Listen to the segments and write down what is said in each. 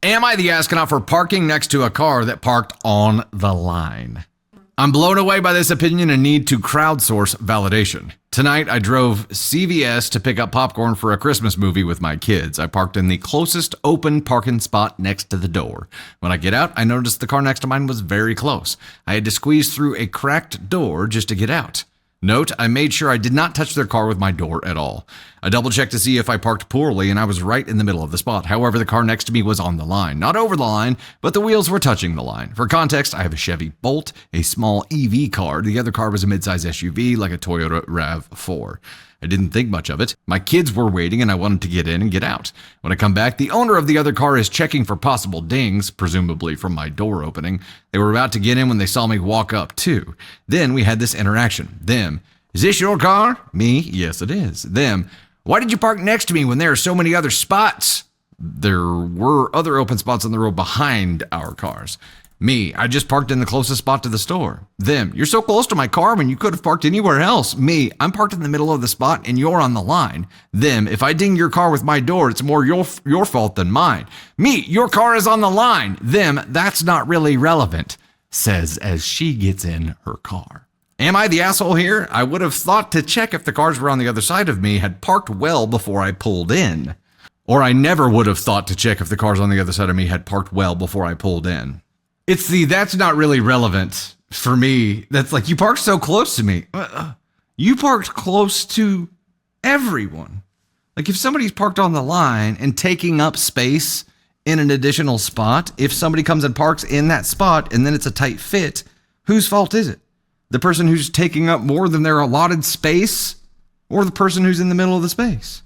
Am I the astronaut for parking next to a car that parked on the line? I'm blown away by this opinion and need to crowdsource validation. Tonight, I drove CVS to pick up popcorn for a Christmas movie with my kids. I parked in the closest open parking spot next to the door. When I get out, I noticed the car next to mine was very close. I had to squeeze through a cracked door just to get out. Note, I made sure I did not touch their car with my door at all. I double-checked to see if I parked poorly, and I was right in the middle of the spot. However, the car next to me was on the line. Not over the line, but the wheels were touching the line. For context, I have a Chevy Bolt, a small EV car. The other car was a midsize SUV, like a Toyota RAV4. I didn't think much of it. My kids were waiting, and I wanted to get in and get out. When I come back, the owner of the other car is checking for possible dings, presumably from my door opening. They were about to get in when they saw me walk up, too. Then we had this interaction. Them: "Is this your car?" Me: "Yes, it is." Them: "Why did you park next to me when there are so many other spots?" There were other open spots on the road behind our cars. Me: "I just parked in the closest spot to the store." Them: "You're so close to my car when you could have parked anywhere else." Me: "I'm parked in the middle of the spot and you're on the line." Them: "If I ding your car with my door, it's more your fault than mine." Me: "Your car is on the line." Them: "That's not really relevant," says as she gets in her car. Am I the asshole here? I would have thought to check if the cars were on the other side of me had parked well before I pulled in. Or I never would have thought to check if the cars on the other side of me had parked well before I pulled in. It's the "that's not really relevant" for me. That's like, you parked so close to me. You parked close to everyone. Like, if somebody's parked on the line and taking up space in an additional spot, if somebody comes and parks in that spot and then it's a tight fit, whose fault is it? The person who's taking up more than their allotted space, or the person who's in the middle of the space?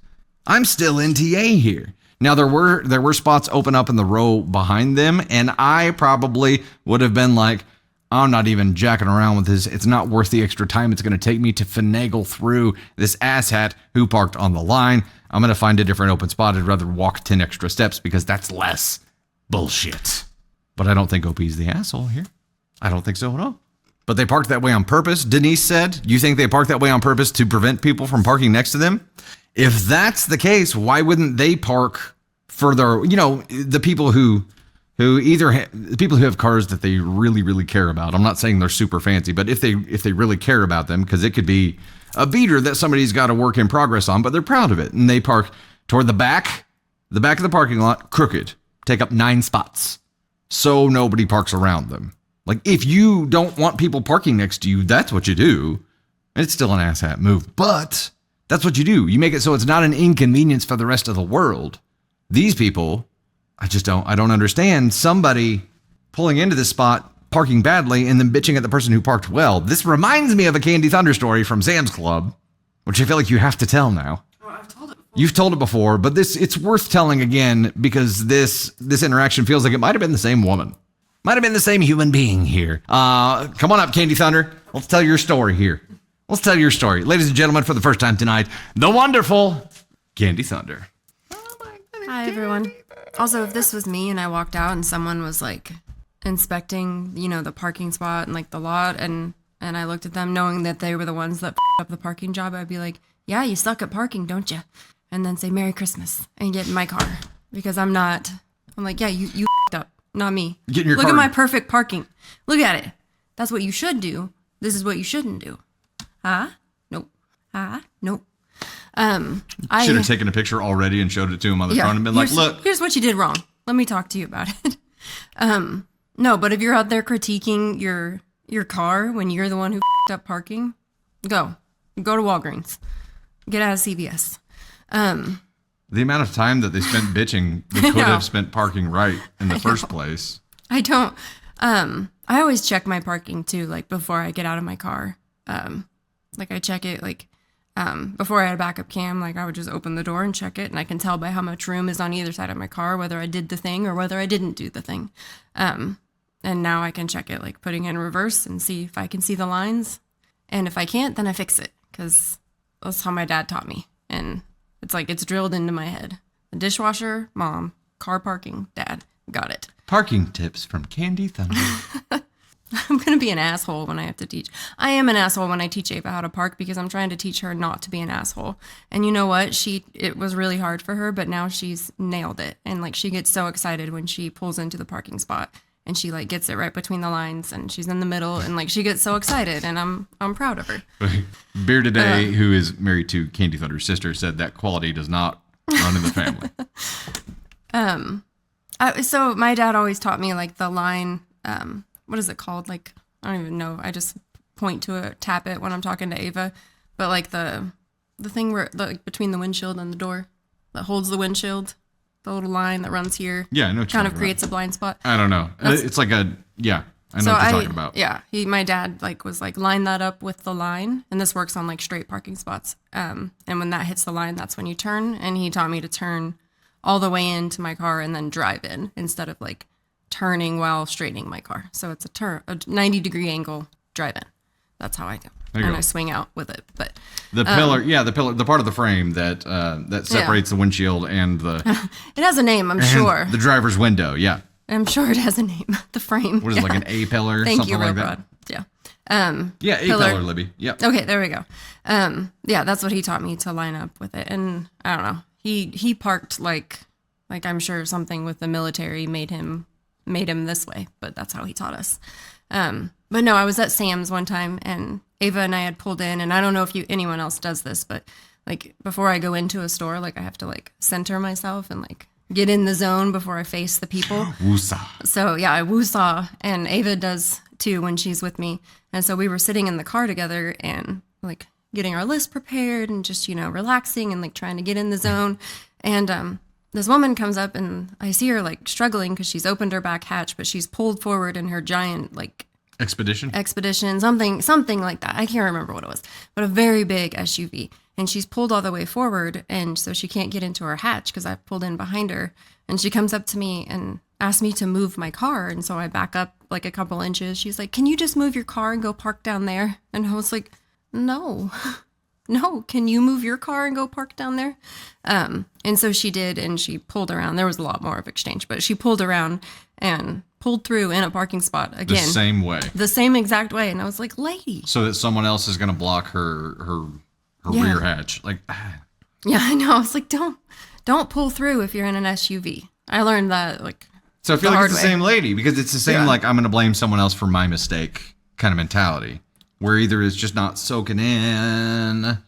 I'm still NTA here. Now, there were spots open up in the row behind them, and I probably would have been like, I'm not even jacking around with this. It's not worth the extra time it's going to take me to finagle through this asshat who parked on the line. I'm going to find a different open spot. I'd rather walk 10 extra steps because that's less bullshit. But I don't think OP's the asshole here. I don't think so at all. But they parked that way on purpose, Denise said. You think they parked that way on purpose to prevent people from parking next to them? If that's the case, why wouldn't they park further? You know, the people who the people who have cars that they really, really care about. I'm not saying they're super fancy, but if they really care about them, because it could be a beater that somebody's got a work in progress on, but they're proud of it, and they park toward the back of the parking lot, crooked, take up 9 spots, so nobody parks around them. Like, if you don't want people parking next to you, that's what you do. It's still an asshat move, but that's what you do. You make it so it's not an inconvenience for the rest of the world. These people, I don't understand somebody pulling into this spot, parking badly, and then bitching at the person who parked well. This reminds me of a Candy Thunder story from Sam's Club, which I feel like you have to tell now. Oh, I've told it before. You've told it before, but it's worth telling again because this interaction feels like it might have been the same woman. Might have been the same human being here. Come on up, Candy Thunder. Let's tell your story here. Let's tell your story. Ladies and gentlemen, for the first time tonight, the wonderful Candy Thunder. Hi, everyone. Also, if this was me and I walked out and someone was like inspecting, the parking spot and like the lot, and I looked at them knowing that they were the ones that f***ed up the parking job, I'd be like, yeah, you suck at parking, don't you? And then say Merry Christmas and get in my car because I'm like, yeah, you f***ed up, not me. Get in your Look car. at my perfect parking. Look at it. That's what you should do. This is what you shouldn't do. Nope. Nope. I should have taken a picture already and showed it to him on the front and been like, look. Here's what you did wrong. Let me talk to you about it. No, but if you're out there critiquing your car when you're the one who f***ed up parking, go to Walgreens. Get out of CVS. The amount of time that they spent bitching, they could have spent parking right in the first place. I don't. I always check my parking too, like before I get out of my car. Like I check it like before I had a backup cam, like I would just open the door and check it, and I can tell by how much room is on either side of my car whether I did the thing or whether I didn't do the thing. And now I can check it like putting it in reverse and see if I can see the lines. And if I can't, then I fix it because that's how my dad taught me. And it's like it's drilled into my head. The dishwasher, mom. Car parking, dad. Got it. Parking tips from Candy Thunder. I'm going to be an asshole when I have to teach. I am an asshole when I teach Ava how to park because I'm trying to teach her not to be an asshole. And you know what? It was really hard for her, but now she's nailed it. And like she gets so excited when she pulls into the parking spot and she like gets it right between the lines and she's in the middle and like she gets so excited and I'm proud of her. Beer Today, who is married to Candy Thunder's sister, said that quality does not run in the family. So my dad always taught me like the line, what is it called? Like, I don't even know. I just point to it, tap it when I'm talking to Ava. But like the thing where like between the windshield and the door that holds the windshield, the little line that runs here. Yeah, I know what you're kind of talking creates about. a blind spot. I don't know. It's like I know what you're talking about. Yeah, my dad like was like line that up with the line, and this works on like straight parking spots. And when that hits the line, that's when you turn. And he taught me to turn all the way into my car and then drive in instead of like turning while straightening my car. So it's a 90-degree angle drive in. That's how I go. And I swing out with it. But the pillar, the part of the frame that separates the windshield and the it has a name, I'm sure. The driver's window, yeah. I'm sure it has a name. The frame. What is it, like an A pillar? Thank something you, like Rod. that? Yeah. Yeah, A pillar, Libby. Yep. Okay, there we go. Yeah, that's what he taught me to line up with it. And I don't know. He parked like I'm sure something with the military made him this way, but that's how he taught us. But no, I was at Sam's one time and Ava and I had pulled in, and I don't know if anyone else does this, but like before I go into a store, like I have to like center myself and like get in the zone before I face the people. Woosah. So yeah, I woosah, and Ava does too when she's with me. And so we were sitting in the car together and like getting our list prepared and just, relaxing and like trying to get in the zone. And this woman comes up and I see her like struggling because she's opened her back hatch, but she's pulled forward in her giant like Expedition, something like that. I can't remember what it was, but a very big SUV. And she's pulled all the way forward, and so she can't get into her hatch because I pulled in behind her. And she comes up to me and asks me to move my car, and so I back up like a couple inches. She's like, "Can you just move your car and go park down there?" And I was like, "No." No, can you move your car and go park down there? And so she did, and she pulled around. There was a lot more of exchange, but she pulled around and pulled through in a parking spot again. the same way. The same exact way. And I was like, lady. So that someone else is going to block her rear hatch. Like, yeah, I know. I was like, don't pull through if you're in an SUV. I learned that like. So I feel like it's the same lady because it's the same like I'm going to blame someone else for my mistake kind of mentality. Where either it's just not soaking in,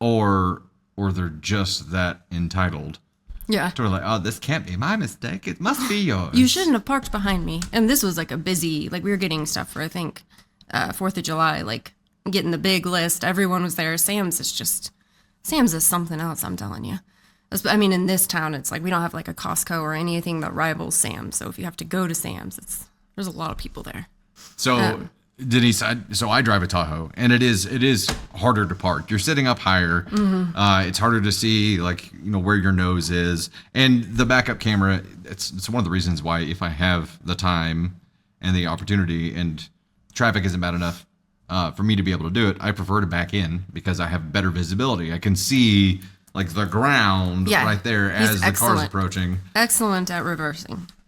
or they're just that entitled. Yeah. To like, oh, this can't be my mistake. It must be yours. You shouldn't have parked behind me. And this was like a busy, like we were getting stuff for I think 4th of July, like getting the big list. Everyone was there. Sam's is something else. I'm telling you. I mean, in this town, it's like we don't have like a Costco or anything that rivals Sam's. So if you have to go to Sam's, there's a lot of people there. So. So I drive a Tahoe, and it is harder to park. You're sitting up higher. Mm-hmm. It's harder to see where your nose is, and the backup camera. It's one of the reasons why if I have the time and the opportunity and traffic isn't bad enough for me to be able to do it, I prefer to back in because I have better visibility. I can see like the ground right there as the car's approaching. Excellent at reversing.